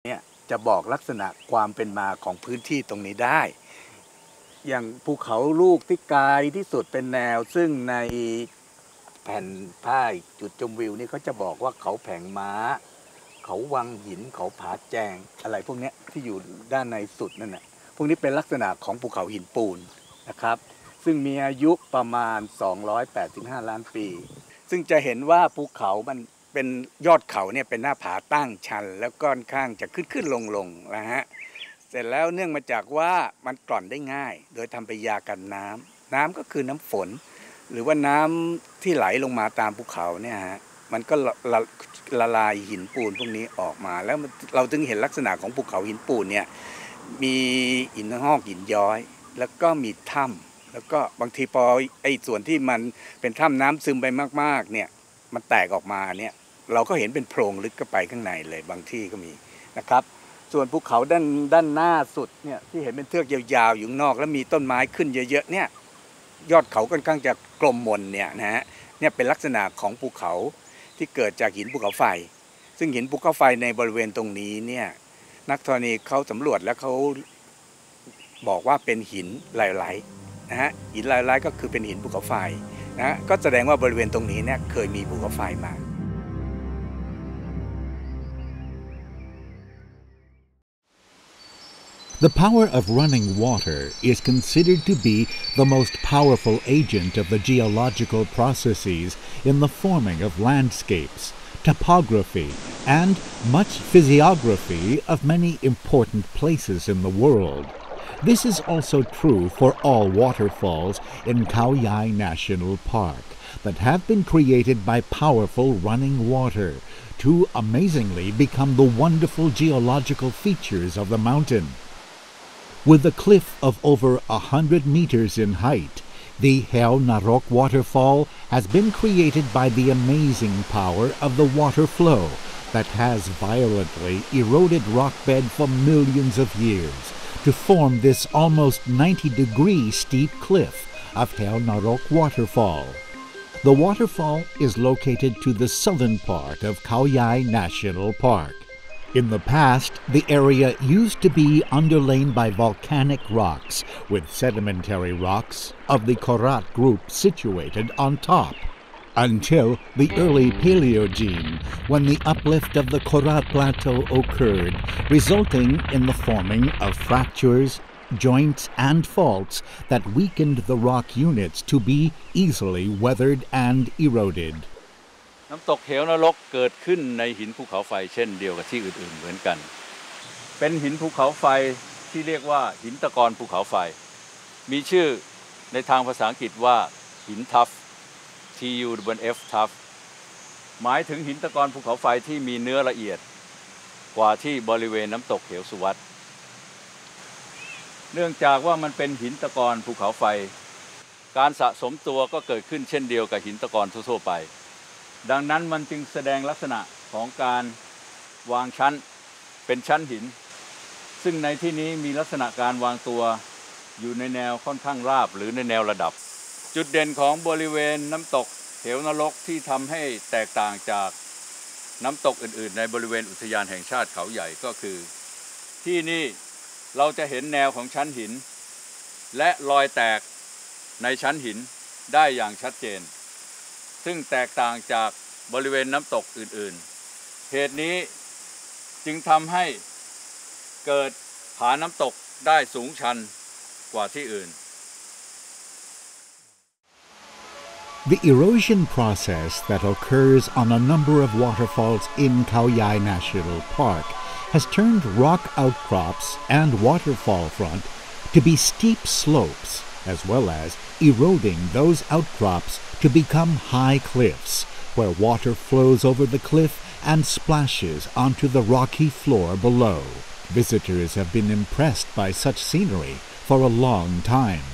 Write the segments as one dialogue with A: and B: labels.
A: เนี่ยจะบอกลักษณะความเป็นมาของพื้นที่ตรงนี้ได้อย่างภูเขาลูกที่ไกลที่สุดเป็นแนวซึ่งในแผ่นป้ายจุดชมวิวนี่เขาจะบอกว่าเขาแผงม้าเขาวังหินเขาผาแจงอะไรพวกนี้ที่อยู่ด้านในสุดนั่นแหละพวกนี้เป็นลักษณะของภูเขาหินปูนนะครับซึ่งมีอายุประมาณ285ล้านปีซึ่งจะเห็นว่าภูเขามันเป็นยอดเขาเนี่ยเป็นหน้าผาตั้งชันแล้วก็ค่อนข้างจะขึ้นลงนะฮะเสร็จแล้วเนื่องมาจากว่ามันกร่อนได้ง่ายโดยทำปฏิกิริยากันน้ำก็คือน้ำฝนหรือว่าน้ำที่ไหลลงมาตามภูเขาเนี่ยฮะมันก็ละลายหินปูนพวกนี้ออกมาแล้วเราจึงเห็นลักษณะของภูเขาหินปูนเนี่ยมีหินงอกหินย้อยแล้วก็มีถ้ำแล้วก็บางทีพอไอ้ส่วนที่มันเป็นถ้ำน้ำซึมไปมากๆเนี่ยมันแตกออกมาเนี่ยเราก็เห็นเป็นโพรงลึกเข้าไปข้างในเลยบางที่ก็มีนะครับส่วนภูเขาด้านหน้าสุดเนี่ยที่เห็นเป็นเทือกยาวๆอยู่นอกแล้วมีต้นไม้ขึ้นเยอะๆเนี่ยยอดเขาค่อนข้างจะกลมมนเนี่ยนะฮะเนี่ยเป็นลักษณะของภูเขาที่เกิดจากหินภูเขาไฟซึ่งหินภูเขาไฟในบริเวณตรงนี้เนี่ยนักธรณีเขาสำรวจแล้วเขาบอกว่าเป็นหินไหลๆนะฮะหินไหลๆก็คือเป็นหินภูเขาไฟนะก็แสดงว่าบริเวณตรงนี้เนี่ยเคยมีภูเขาไฟมา
B: The power of running water is considered to be the most powerful agent of the geological processes in the forming of landscapes, topography, and much physiography of many important places in the world. This is also true for all waterfalls in Khao Yai National Park that have been created by powerful running water to amazingly become the wonderful geological features of the mountain.With a cliff of over 100 meters in height, the Heo Narok waterfall has been created by the amazing power of the water flow that has violently eroded rock bed for millions of years to form this almost 90-degree steep cliff of Heo Narok waterfall. The waterfall is located to the southern part of Khao Yai National Park.In the past, the area used to be underlain by volcanic rocks, with sedimentary rocks of the Korat group situated on top, until the early Paleogene, when the uplift of the Korat Plateau occurred, resulting in the forming of fractures, joints, and faults that weakened the rock units to be easily weathered and eroded.
C: น้ำตกเหวนรกเกิดขึ้นในหินภูเขาไฟเช่นเดียวกับที่อื่นๆเหมือนกันเป็นหินภูเขาไฟที่เรียกว่าหินตะกอนภูเขาไฟมีชื่อในทางภาษาอังกฤษว่าหินทัฟ TUF ทัฟหมายถึงหินตะกอนภูเขาไฟที่มีเนื้อละเอียดกว่าที่บริเวณน้ำตกเหวสุวัตเนื่องจากว่ามันเป็นหินตะกอนภูเขาไฟการสะสมตัวก็เกิดขึ้นเช่นเดียวกับหินตะกอนทั่วๆไปดังนั้นมันจึงแสดงลักษณะของการวางชั้นเป็นชั้นหินซึ่งในที่นี้มีลักษณะการวางตัวอยู่ในแนวค่อนข้างราบหรือในแนวระดับจุดเด่นของบริเวณน้ำตกเหวนรกที่ทำให้แตกต่างจากน้ำตกอื่นๆในบริเวณอุทยานแห่งชาติเขาใหญ่ก็คือที่นี่เราจะเห็นแนวของชั้นหินและรอยแตกในชั้นหินได้อย่างชัดเจนซึ่งแตกต่างจากบริเวณน้ำตกอื่นๆเหตุนี้จึงทำให้เกิดผาน้ำตกได้สูงชันกว่าที่อื่น
B: The erosion process that occurs on a number of waterfalls in Khao Yai National Park has turned rock outcrops and waterfall front to be steep slopes, as well as eroding those outcrops to become high cliffs, where water flows over the cliff and splashes onto the rocky floor below. Visitors have been impressed by such scenery for a long time.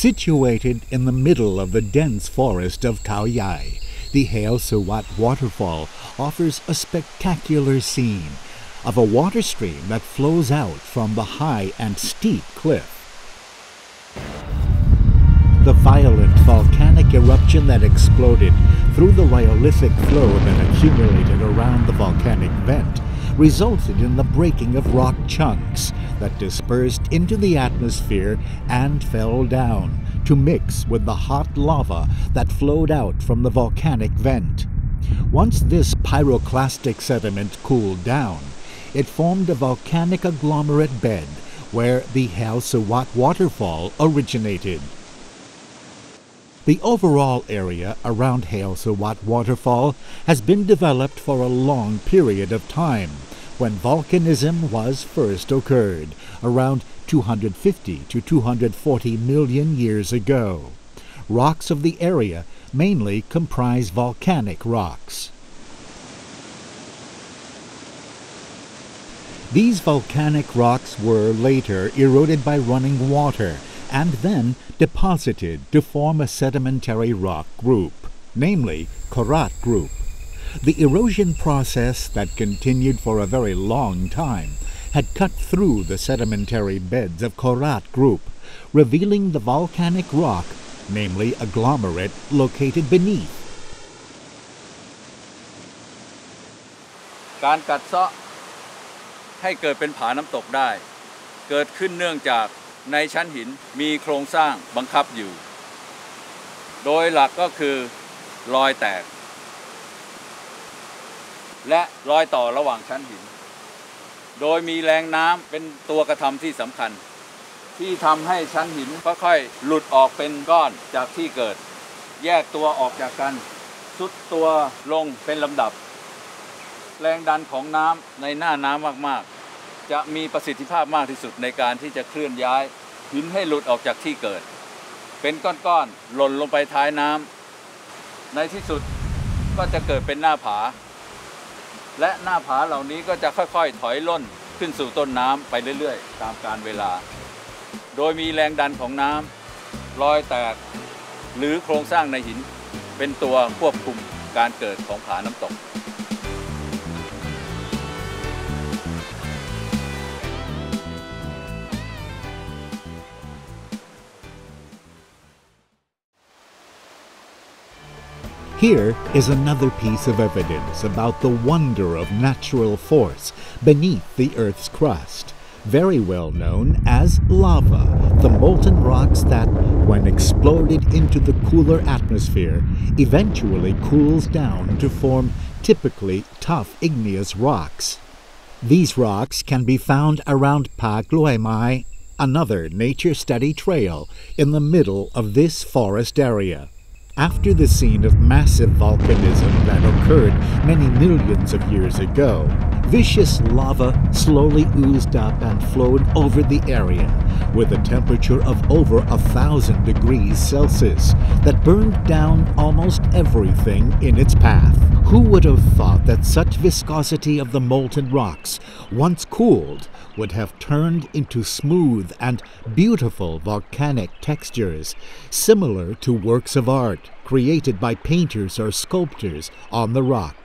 B: Situated in the middle of the dense forest of Khao Yai, the Heo Suwat waterfall offers a spectacular scene of a water stream that flows out from the high and steep cliff.The violent volcanic eruption that exploded through the rhyolithic flow that accumulated around the volcanic vent resulted in the breaking of rock chunks that dispersed into the atmosphere and fell down to mix with the hot lava that flowed out from the volcanic vent. Once this pyroclastic sediment cooled down, it formed a volcanic agglomerate bed where the Hail-Suwat waterfall originated. The overall area around Hail-Suwat waterfall has been developed for a long period of time, when volcanism was first occurred, around 250 to 240 million years ago. Rocks of the area mainly comprise volcanic rocks. These volcanic rocks were later eroded by running water and then deposited to form a sedimentary rock group, namely Korat group. The erosion process that continued for a very long time had cut through the sedimentary beds of Korat group, revealing the volcanic rock, namely agglomerate, located beneath.
C: การกัดเซาะให้เกิดเป็นผาน้ำตกได้เกิดขึ้นเนื่องจากในชั้นหินมีโครงสร้างบังคับอยู่โดยหลักก็คือรอยแตกและรอยต่อระหว่างชั้นหินโดยมีแรงน้ำเป็นตัวกระทำที่สำคัญที่ทำให้ชั้นหินค่อยๆหลุดออกเป็นก้อนจากที่เกิดแยกตัวออกจากกันทรุดตัวลงเป็นลำดับแรงดันของน้ำในหน้าน้ำมากๆจะมีประสิทธิภาพมากที่สุดในการที่จะเคลื่อนย้ายหินให้หลุดออกจากที่เกิดเป็นก้อนๆหล่นลงไปท้ายน้ำในที่สุดก็จะเกิดเป็นหน้าผาและหน้าผาเหล่านี้ก็จะค่อยๆถอยล่นขึ้นสู่ต้นน้ำไปเรื่อยๆตามกาลเวลาโดยมีแรงดันของน้ำรอยแตกหรือโครงสร้างในหินเป็นตัวควบคุมการเกิดของผาน้ำตก
B: Here is another piece of evidence about the wonder of natural force beneath the Earth's crust, very well known as lava, the molten rocks that, when exploded into the cooler atmosphere, eventually cools down to form typically tough igneous rocks. These rocks can be found around Pa Gloy Mai, another nature study trail in the middle of this forest area. After the scene of massive volcanism that occurred many millions of years ago, vicious lava slowly oozed up and flowed over the area with a temperature of over 1,000 degrees Celsius that burned down almost everything in its path. Who would have thought that such viscosity of the molten rocks, once cooled, would have turned into smooth and beautiful volcanic textures, similar to works of art created by painters or sculptors on the rock.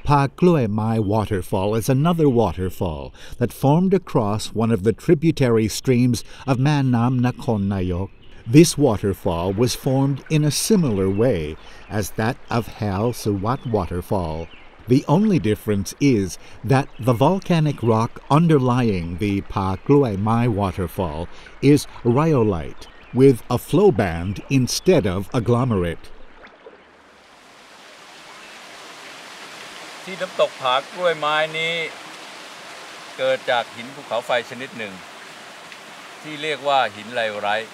B: Pa Gloy Mai waterfall is another waterfall that formed across one of the tributary streams of Manam Nakhon Nayok. This waterfall was formed in a similar way as that of Hail-Suwat waterfall. The only difference is that the volcanic rock underlying the Pa Gloy Mai waterfall is rhyolite, with a flow band instead of agglomerate.
C: ที่น้ำตกผากล้วยไม้นี้เกิดจากหินภูเขาไฟชนิดหนึ่งที่เรียกว่าหินไลโอไรต์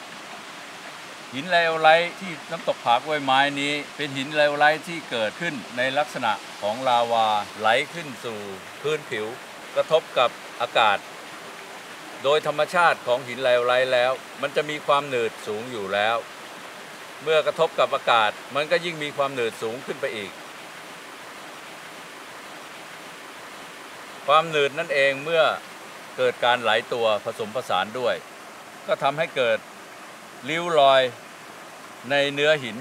C: หินไลโอไรต์ที่น้ำตกผากล้วยไม้นี้เป็นหินไลโอไรต์ที่เกิดขึ้นในลักษณะของลาวาไหลขึ้นสู่พื้นผิวกระทบกับอากาศโดยธรรมชาติของหินไลโอไรต์แล้วมันจะมีความหนืดสูงอยู่แล้วเมื่อกระทบกับอากาศมันก็ยิ่งมีความหนืดสูงขึ้นไปอีกความหนืดนั่นเองเมื่อเกิดการไหลตัวผสมผสานด้วยก็ทำให้เกิดริ้วรอยในเนื้อหิน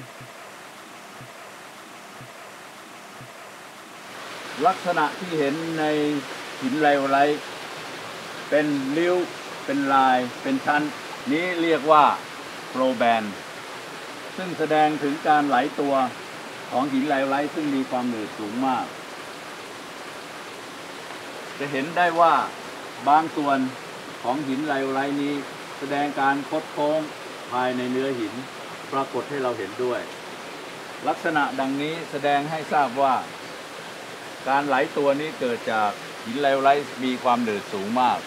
C: ลักษณะที่เห็นในหินไลโอไรต์เป็นริ้วเป็นลายเป็นชั้นนี้เรียกว่าโฟลว์แบนด์ซึ่งแสดงถึงการไหลตัวของหินไลโอไรต์ซึ่งมีความหนืดสูงมาก จะเห็นได้ว่าบางส่วนของหินไลโอไลท์นี้แสดงการคดโค้งภายในเนื้อหินปรากฏให้เราเห็นด้วย ลักษณะดังนี้แสดงให้ทราบว่าการไหลตัวนี้เกิดจากหินไลโอไลท์มีความหนืดสูงมาก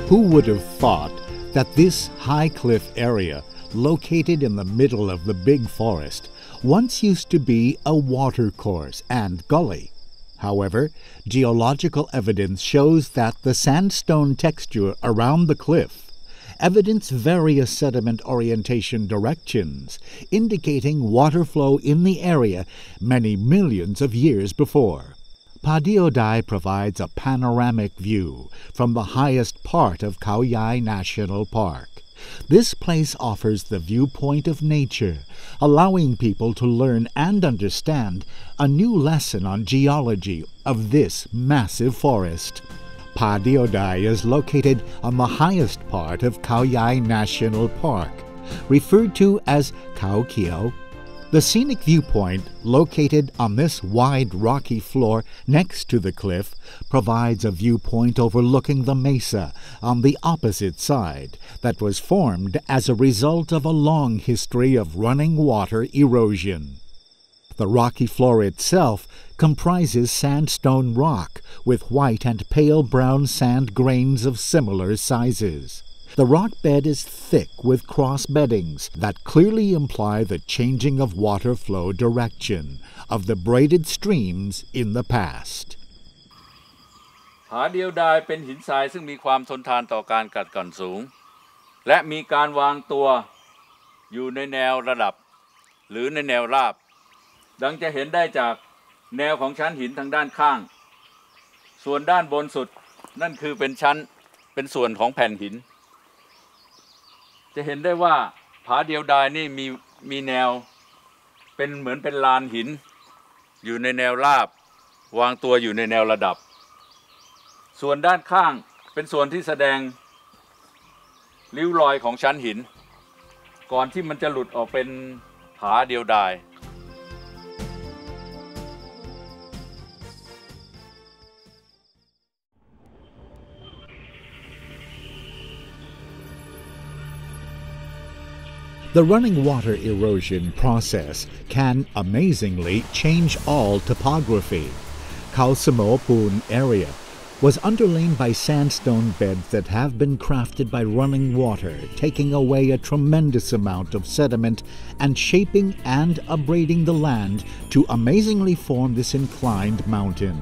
B: Who would have thought that this high cliff area, located in the middle of the big forest, once used to be a watercourse and gully? However, geological evidence shows that the sandstone texture around the cliff evidence various sediment orientation directions, indicating water flow in the area many millions of years before. Padiodai provides a panoramic view from the highest part of Khao Yai National Park. This place offers the viewpoint of nature, allowing people to learn and understand a new lesson on geology of this massive forest. Padiodai is located on the highest part of Khao Yai National Park, referred to as Khao Kiao. The scenic viewpoint, located on this wide rocky floor next to the cliff, provides a viewpoint overlooking the mesa on the opposite side that was formed as a result of a long history of running water erosion. The rocky floor itself comprises sandstone rock with white and pale brown sand grains of similar sizes. The rock bed is thick with cross beddings that clearly imply the changing of water flow direction of the braided streams in the past.
C: ผาเดียวดายเป็นหินทรายซึ่งมีความทนทานต่อการกัดกร่อนสูงและมีการวางตัวอยู่ในแนวระดับหรือในแนวราบดังจะเห็นได้จากแนวของชั้นหินทางด้านข้างส่วนด้านบนสุดนั่นคือเป็นส่วนของแผ่นหินจะเห็นได้ว่าผาเดียวดายนี่มีแนวเป็นเหมือนเป็นลานหินอยู่ในแนวราบวางตัวอยู่ในแนวระดับส่วนด้านข้างเป็นส่วนที่แสดงริ้วรอยของชั้นหินก่อนที่มันจะหลุดออกเป็นผาเดียวดาย
B: The running water erosion process can amazingly change all topography. Khao Samo Poon area was underlain by sandstone beds that have been crafted by running water, taking away a tremendous amount of sediment and shaping and abrading the land to amazingly form this inclined mountain.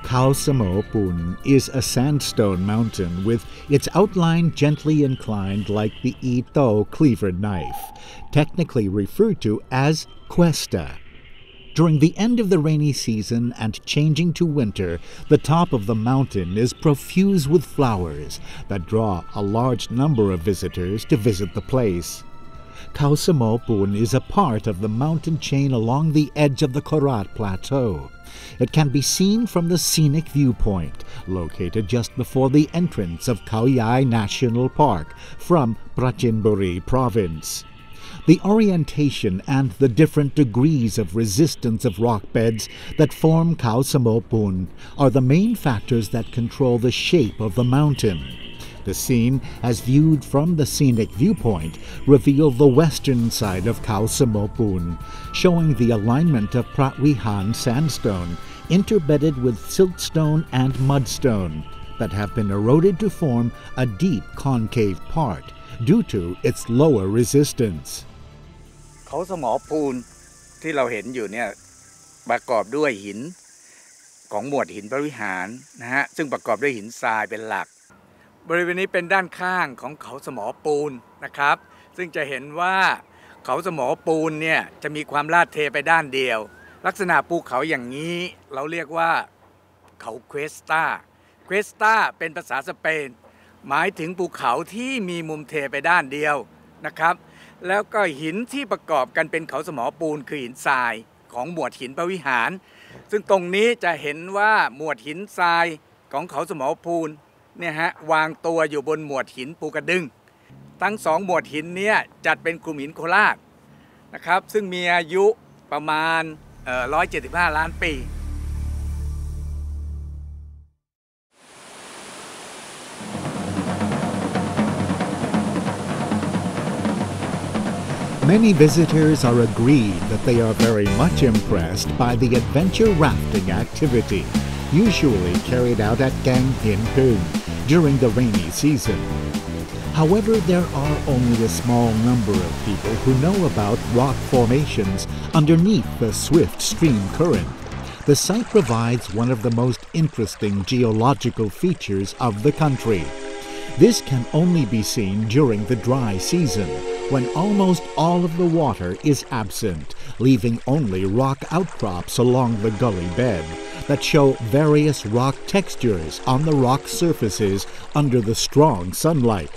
B: Khao Samo Poon is a sandstone mountain with its outline gently inclined like the Ito cleaver knife, technically referred to as cuesta. During the end of the rainy season and changing to winter, the top of the mountain is profuse with flowers that draw a large number of visitors to visit the place. Khao Samo Poon is a part of the mountain chain along the edge of the Korat Plateau. It can be seen from the scenic viewpoint, located just before the entrance of Khao Yai National Park from Prachinburi Province. The orientation and the different degrees of resistance of rock beds that form Khao Samo Poon are the main factors that control the shape of the mountain. The scene, as viewed from the scenic viewpoint, revealed the western side of Khao Samo Poon, showing the alignment of Pratwihan sandstone interbedded with siltstone and mudstone that have been eroded to form a deep concave part due to its lower resistance.
A: เขาสมอปูนที่เราเห็นอยู่เนี่ยประกอบด้วยหินของหมวดหินพระวิหารนะฮะซึ่งประกอบด้วยหินทรายเป็นหลักบริเวณนี้เป็นด้านข้างของเขาสมอปูนนะครับซึ่งจะเห็นว่าเขาสมอปูนเนี่ยจะมีความลาดเทไปด้านเดียวลักษณะภูเขาอย่างนี้เราเรียกว่าเขาเควสตาเป็นภาษาสเปนหมายถึงภูเขาที่มีมุมเทไปด้านเดียวนะครับแล้วก็หินที่ประกอบกันเป็นเขาสมอปูนคือหินทรายของหมวดหินพระวิหารซึ่งตรงนี้จะเห็นว่าหมวดหินทรายของเขาสมอปูนเนี่ยฮะวางตัวอยู่บนหมวดหินภูกระดึง ทั้งสองหมวดหินเนี้ยจัดเป็นกลุ่มหินโคราชนะครับซึ่งมีอายุประมาณ175 ล้านปี
B: Many visitors are agreed that they are very much impressed by the adventure rafting activity, usually carried out at Gang Hin Pung during the rainy season. However, there are only a small number of people who know about rock formations underneath the swift stream current. The site provides one of the most interesting geological features of the country. This can only be seen during the dry season, when almost all of the water is absent, leaving only rock outcrops along the gully bed that show various rock textures on the rock surfaces under the strong sunlight.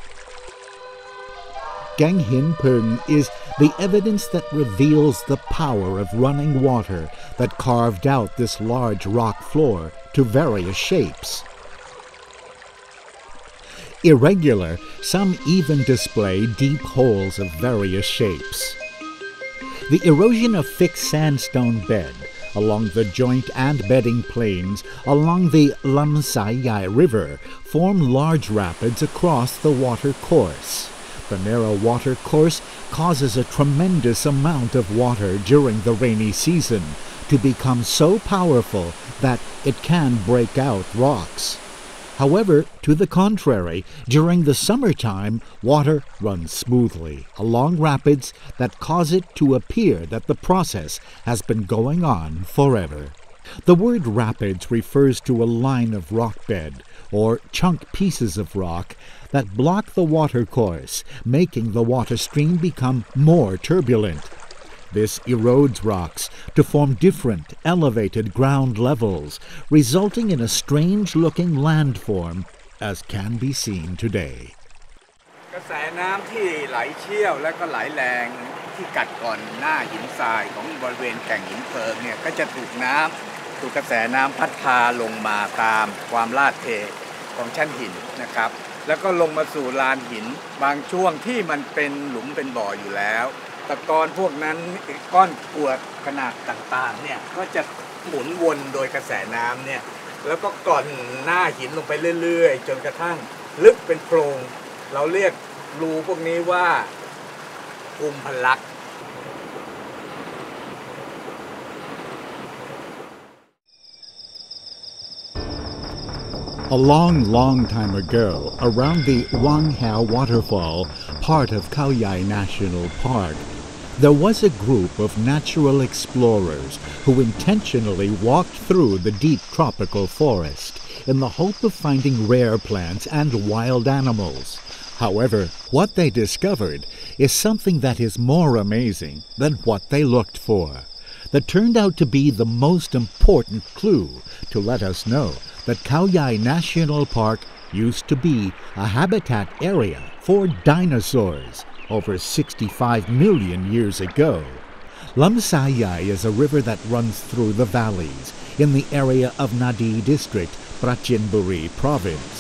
B: Gang Hin Pung is the evidence that reveals the power of running water that carved out this large rock floor to various shapes. Irregular, some even display deep holes of various shapes. The erosion of thick sandstone bed along the joint and bedding plains along the Lam Sai Yai River form large rapids across the water course. The narrow water course causes a tremendous amount of water during the rainy season to become so powerful that it can break out rocks. However, to the contrary, during the summertime, water runs smoothly along rapids that cause it to appear that the process has been going on forever. The word rapids refers to a line of rock bed, or chunk pieces of rock, that block the water course, making the water stream become more turbulent. This erodes rocks to form different elevated ground levels, resulting in a strange-looking landform, as can be seen today.
A: กระแสน้ำที่ไหลเชี่ยวและก็ไหลแรงที่กัดก่อนหน้าหินทรายของบริเวณแก่งหินเพลิงเนี่ยก็จะถูกกระแสน้ำพัดพาลงมาตามความลาดเทของชั้นหินนะครับแล้วก็ลงมาสู่ลานหินบางช่วงที่มันเป็นหลุมเป็นบ่ออยู่แล้วตะกอนพวกนั้นก้อนกรวดขนาดต่างๆเนี่ยก็จะหมุนวนโดยกระแสน้ำเนี่ยแล้วก็กร่อนหน้าหินลงไปเรื่อยๆจนกระทั่งลึกเป็นโพรงเราเรียกรูพวกนี้ว่าภูมิพลัก
B: A long time ago, around the Wang Hao waterfall, part ofเขาใหญ่ National Park, there was a group of natural explorers who intentionally walked through the deep tropical forest in the hope of finding rare plants and wild animals. However, what they discovered is something that is more amazing than what they looked for, that turned out to be the most important clue to let us know thatเขาใหญ่ National Park used to be a habitat area for dinosaurs over 65 million years ago. Lam Sai Yai is a river that runs through the valleys in the area of Nadi District, Prachinburi Province.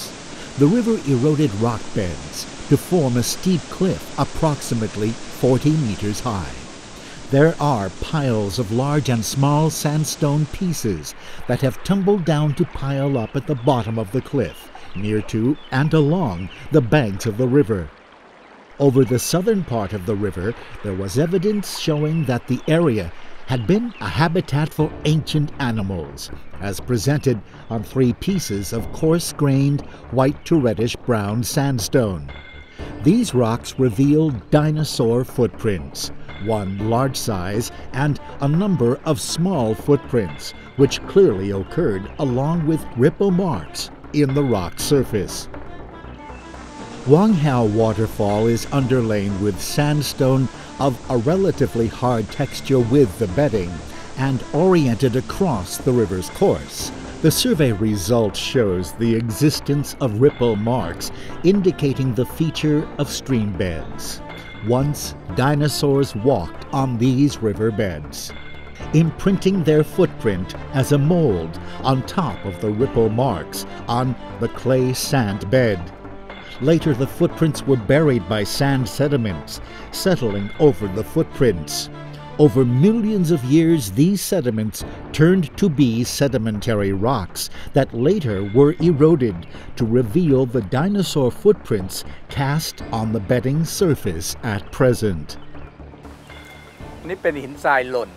B: The river eroded rock beds to form a steep cliff approximately 40 meters high. There are piles of large and small sandstone pieces that have tumbled down to pile up at the bottom of the cliff, near to and along the banks of the river. Over the southern part of the river, there was evidence showing that the area had been a habitat for ancient animals, as presented on 3 pieces of coarse-grained, white to reddish-brown sandstone. These rocks reveal dinosaur footprints, one large size and a number of small footprints, which clearly occurred along with ripple marks in the rock surface. Wang Hao waterfall is underlain with sandstone of a relatively hard texture with the bedding and oriented across the river's course. The survey result shows the existence of ripple marks indicating the feature of stream beds. Once, dinosaurs walked on these river beds, imprinting their footprint as a mold on top of the ripple marks on the clay sand bed. Later, the footprints were buried by sand sediments, settling over the footprints. Over millions of years, these sediments turned to be sedimentary rocks that later were eroded to reveal the dinosaur footprints cast on the bedding surface at present.
A: นี่เป็นหินทรายหล่น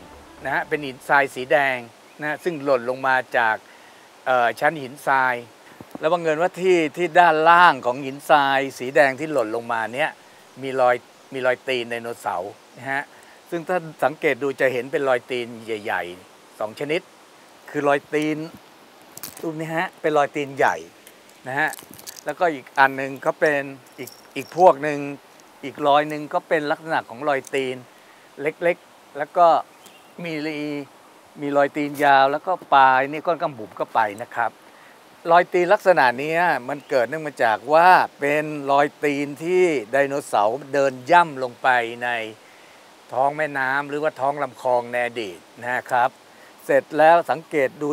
A: นะฮะเป็นหินทรายสีแดงนะซึ่งหล่นลงมาจากชั้นหินทรายแล้วบังเอิญว่าที่ด้านล่างของหินทรายสีแดงที่หล่นลงมาเนี้ยมีรอยตีนไดโนเสาร์นะฮะซึ่งถ้าสังเกตดูจะเห็นเป็นรอยตีนใหญ่ๆ2ชนิดคือรอยตีนรูปนี้ฮะเป็นรอยตีนใหญ่นะฮะแล้วก็อีกอันหนึ่งก็เป็นอีกพวกหนึ่งอีกรอยหนึ่งก็เป็นลักษณะของรอยตีนเล็กๆแล้วก็มีรอยตีนยาวแล้วก็ปลายนี่ก้อนกำบุ๋มก็ไปนะครับรอยตีนลักษณะนี้มันเกิดเนื่องมาจากว่าเป็นรอยตีนที่ไดโนเสาร์เดินย่ำลงไปในท้องแม่น้ำหรือว่าท้องลำคลองในอดีตนะครับเสร็จแล้วสังเกตดู